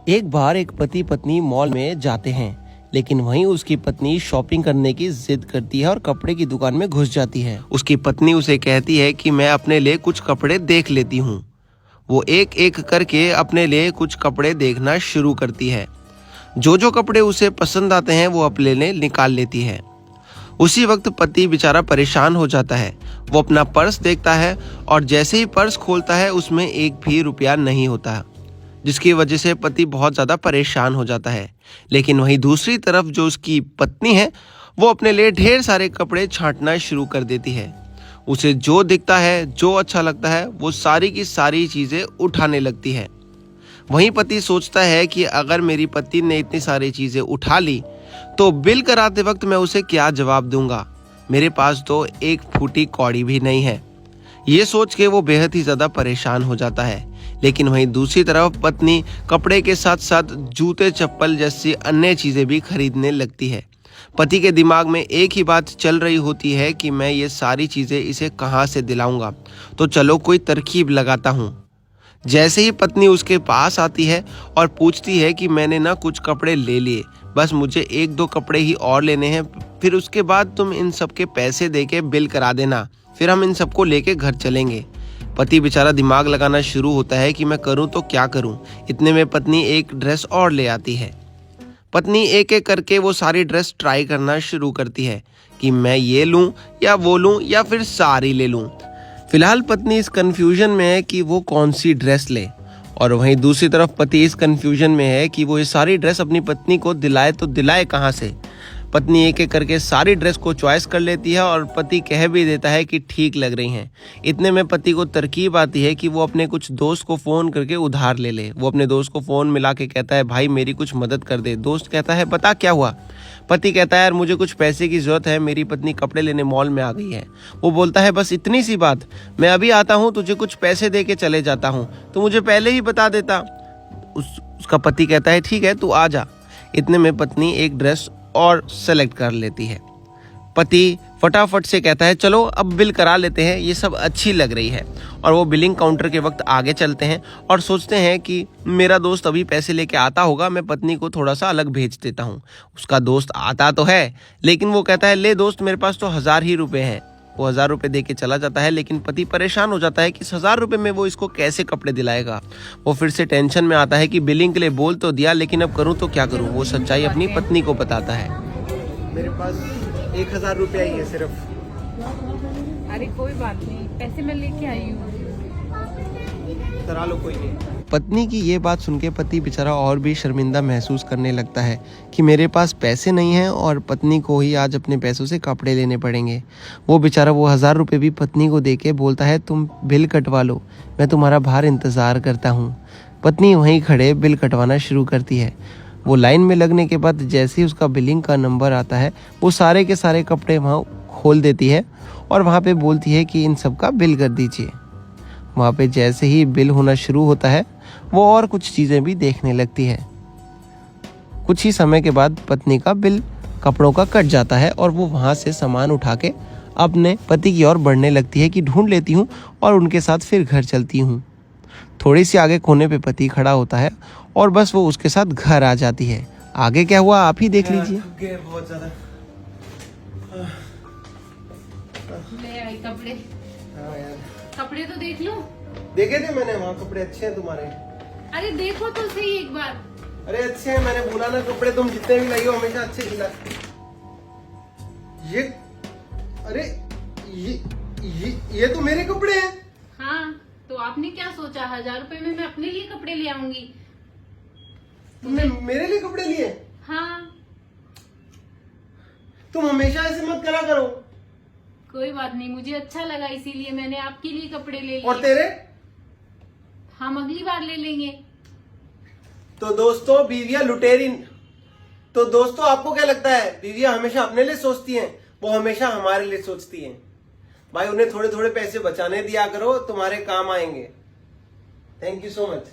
एक बार एक पति पत्नी मॉल में जाते हैं, लेकिन वहीं उसकी पत्नी शॉपिंग करने की जिद करती है और कपड़े की दुकान में घुस जाती है। उसकी पत्नी उसे कहती है कि मैं अपने लिए कुछ कपड़े देख लेती हूँ। वो एक एक करके अपने लिए कुछ कपड़े देखना शुरू करती है। जो जो कपड़े उसे पसंद आते हैं वो अपने लिए निकाल लेती है। उसी वक्त पति बेचारा परेशान हो जाता है। वो अपना पर्स देखता है और जैसे ही पर्स खोलता है उसमें एक भी रुपया नहीं होता, जिसकी वजह से पति बहुत ज़्यादा परेशान हो जाता है। लेकिन वहीं दूसरी तरफ जो उसकी पत्नी है वो अपने लिए ढेर सारे कपड़े छांटना शुरू कर देती है। उसे जो दिखता है, जो अच्छा लगता है, वो सारी की सारी चीज़ें उठाने लगती है। वहीं पति सोचता है कि अगर मेरी पत्नी ने इतनी सारी चीज़ें उठा ली तो बिल कराते वक्त मैं उसे क्या जवाब दूंगा। मेरे पास तो एक फूटी कौड़ी भी नहीं है। ये सोच के वो बेहद ही ज़्यादा परेशान हो जाता है। लेकिन वहीं दूसरी तरफ पत्नी कपड़े के साथ साथ जूते, चप्पल जैसी अन्य चीज़ें भी खरीदने लगती है। पति के दिमाग में एक ही बात चल रही होती है कि मैं ये सारी चीज़ें इसे कहाँ से दिलाऊंगा, तो चलो कोई तरकीब लगाता हूँ। जैसे ही पत्नी उसके पास आती है और पूछती है कि मैंने ना कुछ कपड़े ले लिए, बस मुझे एक दो कपड़े ही और लेने हैं, फिर उसके बाद तुम इन सब के पैसे दे के बिल करा देना, फिर हम इन सबको लेके घर चलेंगे। पति बेचारा दिमाग लगाना शुरू होता है कि मैं करूं तो क्या करूं। इतने में पत्नी एक ड्रेस और ले आती है। पत्नी एक एक करके वो सारी ड्रेस ट्राई करना शुरू करती है कि मैं ये लूं या वो लूं या फिर सारी ले लूं। फिलहाल पत्नी इस कंफ्यूजन में है कि वो कौन सी ड्रेस ले, और वहीं दूसरी तरफ पति इस कंफ्यूजन में है कि वो ये सारी ड्रेस अपनी पत्नी को दिलाए तो दिलाए कहाँ से। पत्नी एक एक करके सारी ड्रेस को चॉइस कर लेती है और पति कह भी देता है कि ठीक लग रही हैं। इतने में पति को तरकीब आती है कि वो अपने कुछ दोस्त को फ़ोन करके उधार ले ले। वो अपने दोस्त को फ़ोन मिला के कहता है, भाई मेरी कुछ मदद कर दे। दोस्त कहता है, बता क्या हुआ। पति कहता है, यार मुझे कुछ पैसे की ज़रूरत है, मेरी पत्नी कपड़े लेने मॉल में आ गई है। वो बोलता है, बस इतनी सी बात, मैं अभी आता हूँ, तुझे कुछ पैसे दे के चले जाता हूँ, तो मुझे पहले ही बता देता। उसका पति कहता है, ठीक है तू आ जा। इतने में पत्नी एक ड्रेस और सेलेक्ट कर लेती है। पति फटाफट से कहता है, चलो अब बिल करा लेते हैं, ये सब अच्छी लग रही है। और वो बिलिंग काउंटर के वक्त आगे चलते हैं और सोचते हैं कि मेरा दोस्त अभी पैसे लेके आता होगा, मैं पत्नी को थोड़ा सा अलग भेज देता हूँ। उसका दोस्त आता तो है, लेकिन वो कहता है, ले दोस्त मेरे पास तो 1000 ही रुपये हैं। वो 1000 रुपये दे के चला जाता है, लेकिन पति परेशान हो जाता है कि इस 1000 रुपये में वो इसको कैसे कपड़े दिलाएगा। वो फिर से टेंशन में आता है कि बिलिंग के लिए बोल तो दिया, लेकिन अब करूँ तो क्या करूँ। वो सच्चाई अपनी पत्नी को बताता है। मेरे पास 1000 रुपया ही है सिर्फ। अरे कोई बात नहीं, पैसे मैं लेके आई हूँ। करा लो, कोई नहीं। पत्नी की ये बात सुन के पति बेचारा और भी शर्मिंदा महसूस करने लगता है कि मेरे पास पैसे नहीं हैं और पत्नी को ही आज अपने पैसों से कपड़े लेने पड़ेंगे। वो बेचारा वो 1000 रुपये भी पत्नी को दे के बोलता है, तुम बिल कटवा लो, मैं तुम्हारा बाहर इंतज़ार करता हूँ। पत्नी वहीं खड़े बिल कटवाना शुरू करती है। वो लाइन में लगने के बाद जैसे ही उसका बिलिंग का नंबर आता है, वो सारे के सारे कपड़े वहाँ खोल देती है और वहाँ पे बोलती है कि इन सब का बिल कर दीजिए। वहाँ पे जैसे ही बिल होना शुरू होता है, वो और कुछ चीज़ें भी देखने लगती है। कुछ ही समय के बाद पत्नी का बिल कपड़ों का कट जाता है और वो वहाँ से सामान उठा के अपने पति की ओर बढ़ने लगती है कि ढूंढ लेती हूँ और उनके साथ फिर घर चलती हूँ। थोड़ी सी आगे कोने पे पति खड़ा होता है और बस वो उसके साथ घर आ जाती है। आगे क्या हुआ आप ही देख लीजिए। बहुत ज्यादा। ले आई कपड़े। हाँ यार, कपड़े तो देख लो। देखे थे मैंने, वहाँ कपड़े अच्छे हैं तुम्हारे। अरे देखो तो सही एक बार। अरे अच्छे हैं, मैंने बोला ना, कपड़े तुम जितने भी लाई हो हमेशा अच्छे खिला। ये अरे ये तो मेरे कपड़े हैं। हाँ तो आपने क्या सोचा, 1000 रुपए में मैं अपने लिए कपड़े ले आऊंगी? तुमने मेरे लिए कपड़े लिए? हाँ। तुम हमेशा ऐसे मत करा करो। कोई बात नहीं, मुझे अच्छा लगा इसीलिए मैंने आपके लिए कपड़े ले लिए। और तेरे? हम अगली बार ले लेंगे। तो दोस्तों, बीवियां लुटेरी। तो दोस्तों, आपको क्या लगता है, बीवियां हमेशा अपने लिए सोचती हैं? वो हमेशा हमारे लिए सोचती हैं। भाई उन्हें थोड़े थोड़े पैसे बचाने दिया करो, तुम्हारे काम आएंगे। Thank you so much.